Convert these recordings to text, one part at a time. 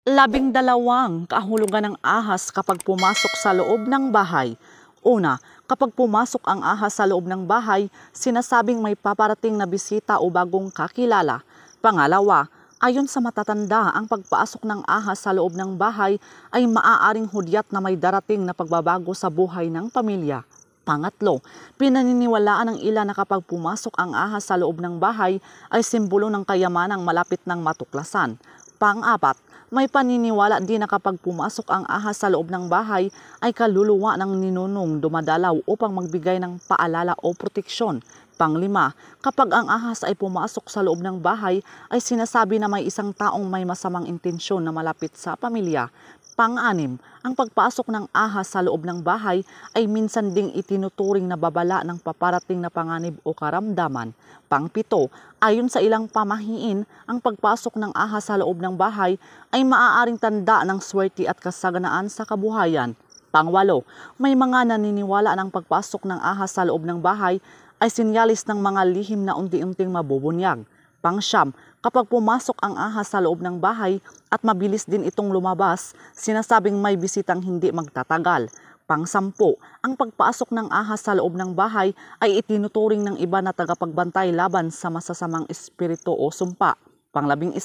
12 kahulugan ng ahas kapag pumasok sa loob ng bahay. Una, kapag pumasok ang ahas sa loob ng bahay, sinasabing may paparating na bisita o bagong kakilala. Pangalawa, ayon sa matatanda, ang pagpasok ng ahas sa loob ng bahay ay maaaring hudyat na may darating na pagbabago sa buhay ng pamilya. Pangatlo, pinaniniwalaan ng ilan na kapag pumasok ang ahas sa loob ng bahay ay simbolo ng kayamanang malapit ng matuklasan. Pang-apat, may paniniwala din na kapag pumasok ang ahas sa loob ng bahay ay kaluluwa ng ninunong dumadalaw upang magbigay ng paalala o proteksyon. Panglima, kapag ang ahas ay pumasok sa loob ng bahay ay sinasabi na may isang taong may masamang intensyon na malapit sa pamilya. Pang-anim, ang pagpasok ng ahas sa loob ng bahay ay minsan ding itinuturing na babala ng paparating na panganib o karamdaman. Pang-pito, ayon sa ilang pamahiin, ang pagpasok ng ahas sa loob ng bahay ay maaaring tanda ng swerte at kasaganaan sa kabuhayan. Pang-walo, may mga naniniwala ng pagpasok ng ahas sa loob ng bahay ay sinyalis ng mga lihim na unti-unting mabubunyag. Pang-siyam, kapag pumasok ang ahas sa loob ng bahay at mabilis din itong lumabas, sinasabing may bisitang hindi magtatagal. Pang-sampu, ang pagpasok ng ahas sa loob ng bahay ay itinuturing ng iba na tagapagbantay laban sa masasamang espiritu o sumpa. Pang-11,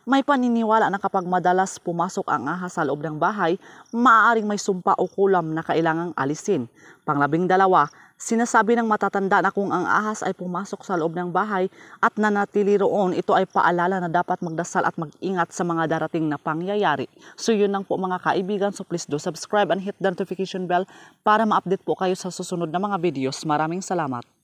may paniniwala na kapag madalas pumasok ang ahas sa loob ng bahay, maaaring may sumpa o kulam na kailangang alisin. Pang-12, sinasabi ng matatanda na kung ang ahas ay pumasok sa loob ng bahay at nanatili roon, ito ay paalala na dapat magdasal at mag-ingat sa mga darating na pangyayari. So yun lang po mga kaibigan. So please do subscribe and hit the notification bell para ma-update po kayo sa susunod na mga videos. Maraming salamat.